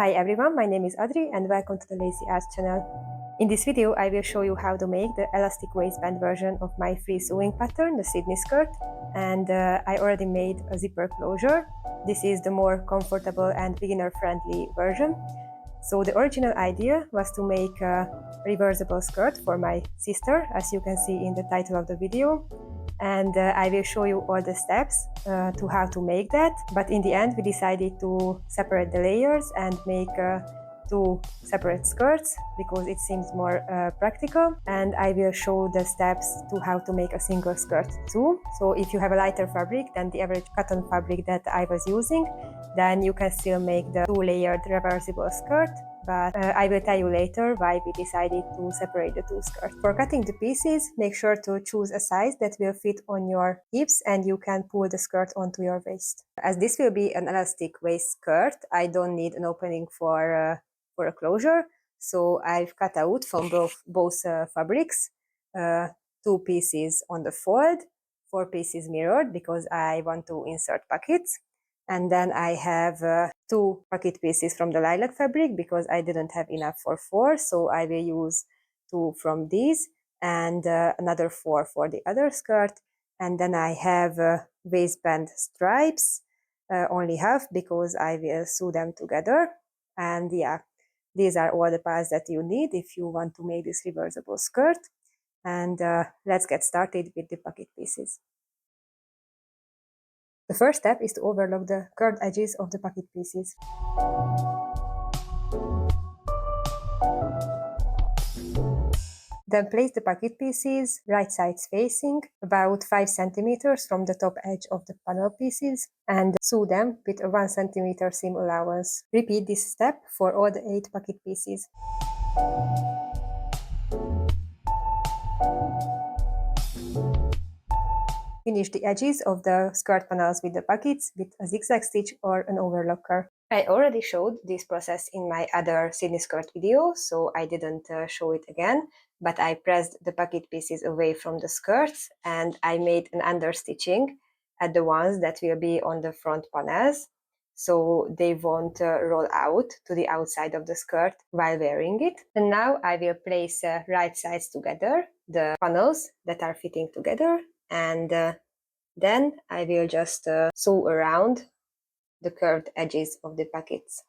Hi everyone, my name is Adri and welcome to the Lazy Arts channel. In this video I will show you how to make the elastic waistband version of my free sewing pattern, the Sydney skirt, and I already made a zipper closure. This is the more comfortable and beginner friendly version. So the original idea was to make a reversible skirt for my sister, as you can see in the title of the video. And I will show you all the steps to how to make that. But in the end, we decided to separate the layers and make two separate skirts because it seems more practical. And I will show the steps to how to make a single skirt too. So if you have a lighter fabric than the average cotton fabric that I was using, then you can still make the two-layered reversible skirt. But I will tell you later why we decided to separate the two skirts. For cutting the pieces, make sure to choose a size that will fit on your hips and you can pull the skirt onto your waist. As this will be an elastic waist skirt, I don't need an opening for a closure. So I've cut out from both fabrics 2 pieces on the fold, 4 pieces mirrored because I want to insert pockets. And then I have 2 pocket pieces from the lilac fabric because I didn't have enough for 4, so I will use 2 from these and another 4 for the other skirt. And then I have waistband stripes, only half because I will sew them together. And yeah, these are all the parts that you need if you want to make this reversible skirt. And let's get started with the pocket pieces. The first step is to overlock the curved edges of the pocket pieces. Then place the pocket pieces right sides facing, about 5 cm from the top edge of the panel pieces, and sew them with a 1 cm seam allowance. Repeat this step for all the 8 pocket pieces. Finish the edges of the skirt panels with the pockets with a zigzag stitch or an overlocker. I already showed this process in my other Sydney skirt video, so I didn't show it again, but I pressed the pocket pieces away from the skirts and I made an understitching at the ones that will be on the front panels, so they won't roll out to the outside of the skirt while wearing it. And now I will place right sides together, the panels that are fitting together, and then I will just sew around the curved edges of the pockets.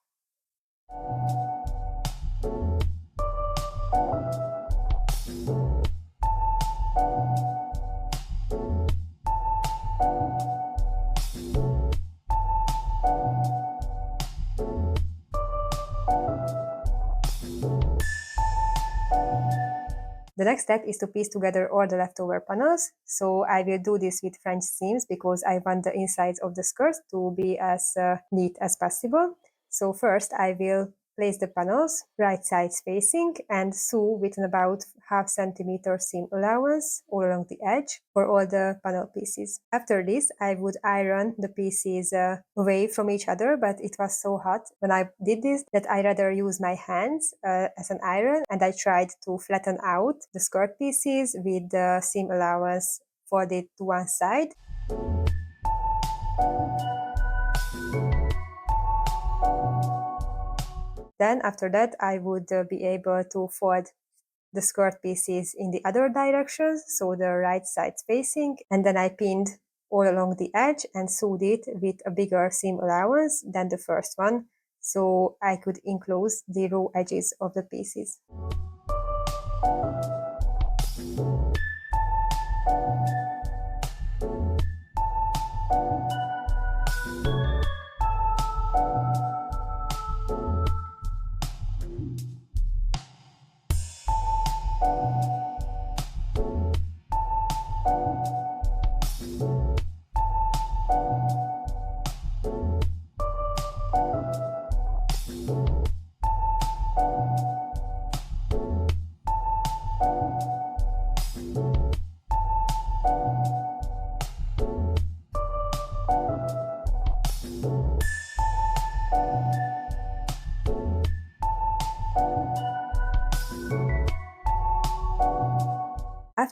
The next step is to piece together all the leftover panels. So I will do this with French seams because I want the insides of the skirt to be as neat as possible. So first I will place the panels right sides facing and sew with an about 0.5 cm seam allowance all along the edge for all the panel pieces. After this I would iron the pieces away from each other, but it was so hot when I did this that I rather use my hands as an iron, and I tried to flatten out the skirt pieces with the seam allowance folded to one side. Then after that I would be able to fold the skirt pieces in the other directions, so the right sides facing, and then I pinned all along the edge and sewed it with a bigger seam allowance than the first one, so I could enclose the raw edges of the pieces.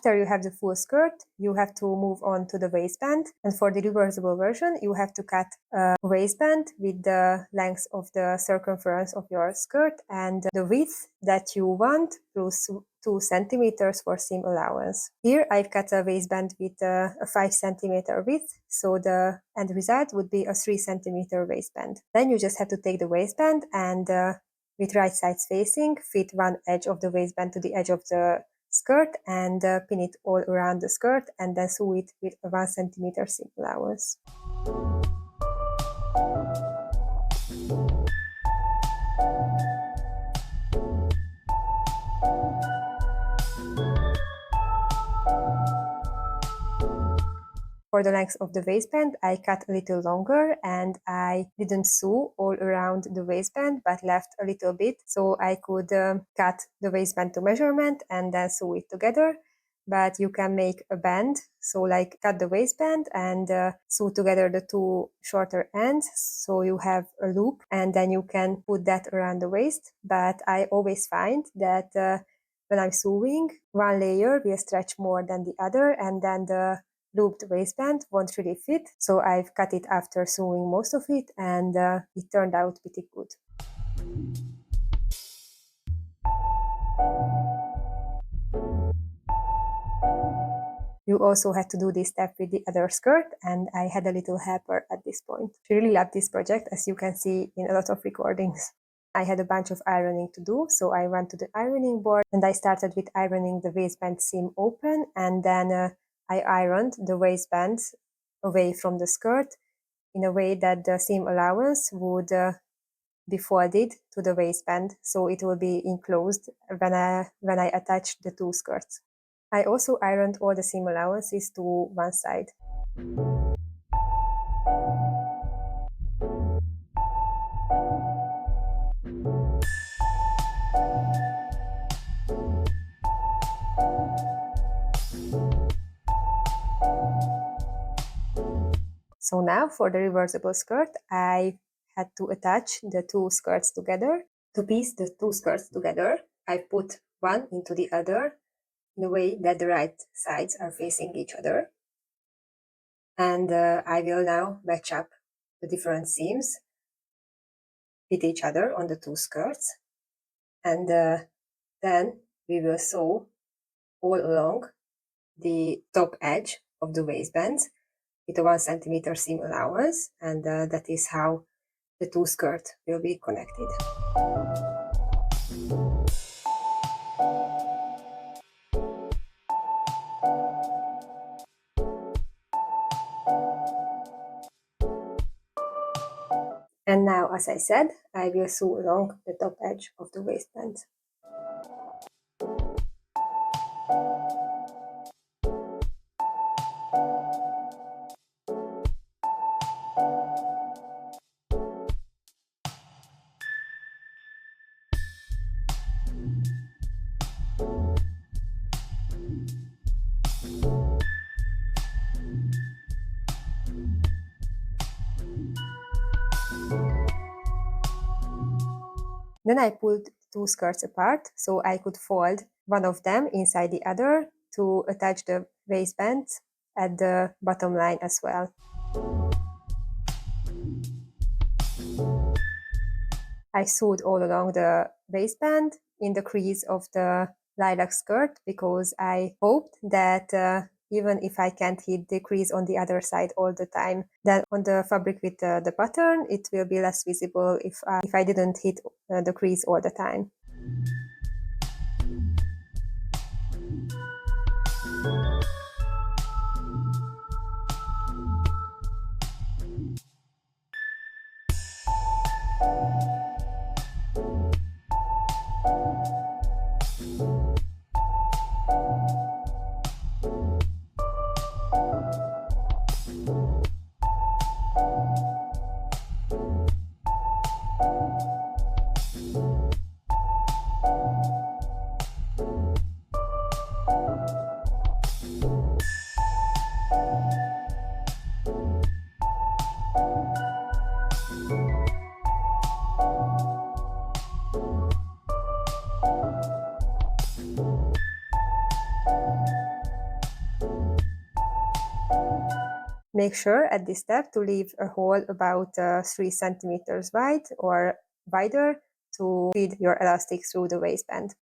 After you have the full skirt, you have to move on to the waistband. And for the reversible version, you have to cut a waistband with the length of the circumference of your skirt and the width that you want plus 2 centimeters for seam allowance. Here I've cut a waistband with a 5 centimeter width, so the end result would be a 3 centimeter waistband. Then you just have to take the waistband and with right sides facing, fit one edge of the waistband to the edge of the skirt and pin it all around the skirt and then sew it with a 1 centimeter seam allowance. For the length of the waistband, I cut a little longer and I didn't sew all around the waistband but left a little bit so I could cut the waistband to measurement and then sew it together. But you can make a band, so like cut the waistband and sew together the 2 shorter ends so you have a loop and then you can put that around the waist. But I always find that when I'm sewing, one layer will stretch more than the other and then the looped waistband won't really fit, so I've cut it after sewing most of it and it turned out pretty good. You also had to do this step with the other skirt and I had a little helper at this point. She really loved this project, as you can see in a lot of recordings. I had a bunch of ironing to do, so I went to the ironing board and I started with ironing the waistband seam open and then I ironed the waistband away from the skirt in a way that the seam allowance would be folded to the waistband, so it will be enclosed when I attach the 2 skirts. I also ironed all the seam allowances to one side. So now for the reversible skirt, I had to attach the 2 skirts together. To piece the 2 skirts together, I put one into the other in a way that the right sides are facing each other. And I will now match up the different seams with each other on the 2 skirts. And then we will sew all along the top edge of the waistbands with a 1 centimeter seam allowance, and that is how the 2 skirts will be connected. And now, as I said, I will sew along the top edge of the waistband. Then I pulled 2 skirts apart so I could fold one of them inside the other to attach the waistbands at the bottom line as well. I sewed all along the waistband in the crease of the lilac skirt because I hoped that even if I can't hit the crease on the other side all the time, then on the fabric with the pattern, it will be less visible if I didn't hit the crease all the time. Make sure at this step to leave a hole about 3 centimeters wide or wider to feed your elastic through the waistband.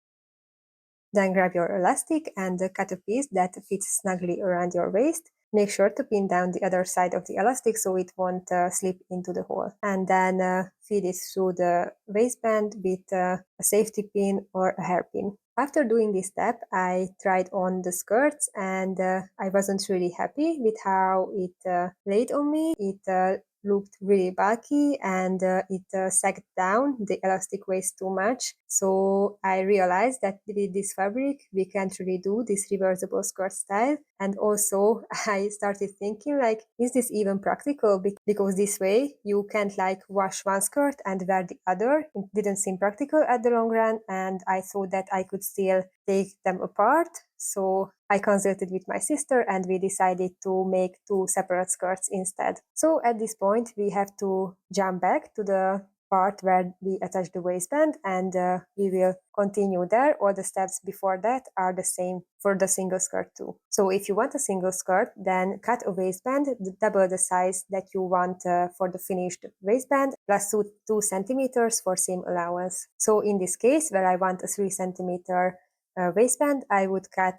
Then grab your elastic and cut a piece that fits snugly around your waist. Make sure to pin down the other side of the elastic so it won't slip into the hole. And then feed it through the waistband with a safety pin or a hairpin. After doing this step, I tried on the skirts and I wasn't really happy with how it laid on me. It looked really bulky and it sagged down the elastic waist too much. So I realized that with this fabric, we can't really do this reversible skirt style. And also I started thinking like, is this even practical? Because this way you can't like wash one skirt and wear the other. It didn't seem practical at the long run. And I thought that I could still take them apart. So I consulted with my sister and we decided to make 2 separate skirts instead. So at this point, we have to jump back to the part where we attach the waistband and we will continue there. All the steps before that are the same for the single skirt too. So if you want a single skirt, then cut a waistband, double the size that you want for the finished waistband, plus 2 centimeters for seam allowance. So in this case, where I want a 3 centimeter waistband, I would cut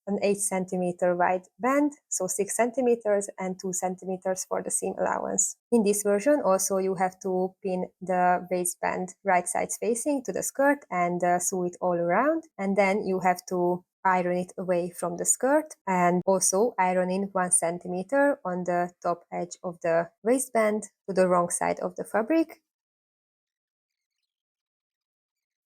an 8 centimeter wide band, so 6 centimeters and 2 centimeters for the seam allowance. In this version, also you have to pin the waistband right sides facing to the skirt and sew it all around, and then you have to iron it away from the skirt and also iron in 1 centimeter on the top edge of the waistband to the wrong side of the fabric,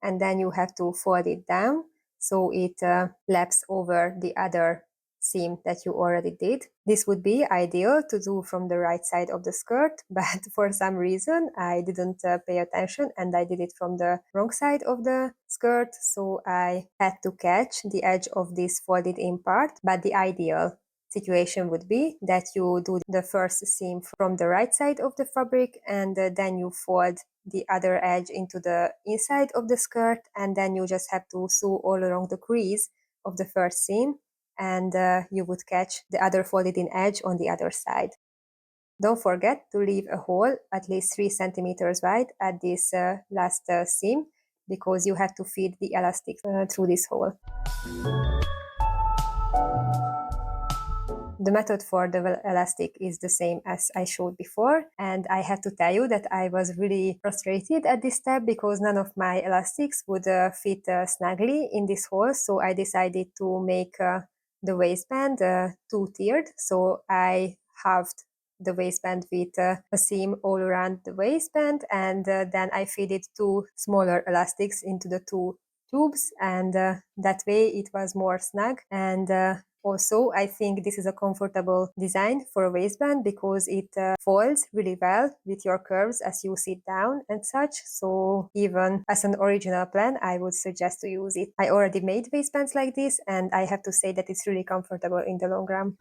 and then you have to fold it down so it laps over the other seam that you already did. This would be ideal to do from the right side of the skirt, but for some reason I didn't pay attention and I did it from the wrong side of the skirt, so I had to catch the edge of this folded in part. But the ideal situation would be that you do the first seam from the right side of the fabric and then you fold the other edge into the inside of the skirt, and then you just have to sew all along the crease of the first seam and you would catch the other folded in edge on the other side. Don't forget to leave a hole at least 3 centimeters wide at this last seam because you have to feed the elastic through this hole. The method for the elastic is the same as I showed before, and I have to tell you that I was really frustrated at this step because none of my elastics would fit snugly in this hole, so I decided to make the waistband 2-tiered. So I halved the waistband with a seam all around the waistband, and then I fitted 2 smaller elastics into the 2 tubes, and that way it was more snug. And also, I think this is a comfortable design for a waistband because it folds really well with your curves as you sit down and such. So even as an original plan, I would suggest to use it. I already made waistbands like this and I have to say that it's really comfortable in the long run.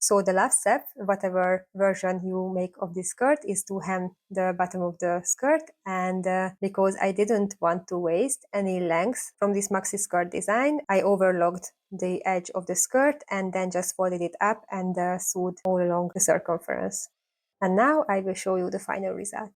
So the last step, whatever version you make of this skirt, is to hem the bottom of the skirt. And because I didn't want to waste any length from this maxi skirt design, I overlocked the edge of the skirt and then just folded it up and sewed all along the circumference. And now I will show you the final result.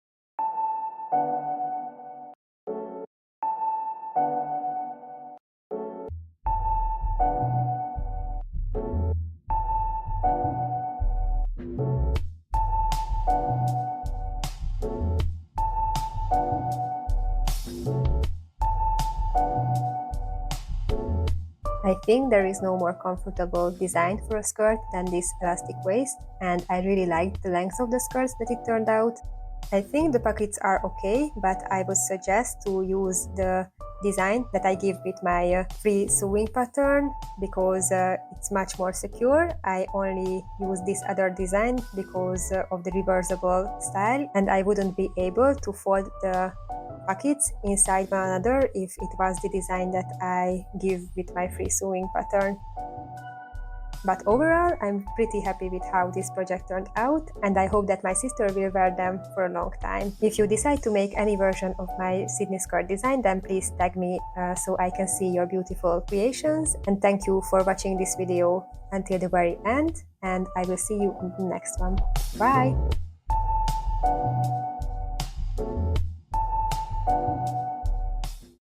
I think there is no more comfortable design for a skirt than this elastic waist, and I really liked the length of the skirts that it turned out. I think the pockets are okay, but I would suggest to use the design that I give with my free sewing pattern because it's much more secure. I only use this other design because of the reversible style, and I wouldn't be able to fold the pockets inside one another if it was the design that I give with my free sewing pattern. But overall, I'm pretty happy with how this project turned out, and I hope that my sister will wear them for a long time. If you decide to make any version of my Sydney skirt design, then please tag me so I can see your beautiful creations. And thank you for watching this video until the very end, and I will see you in the next one. Bye!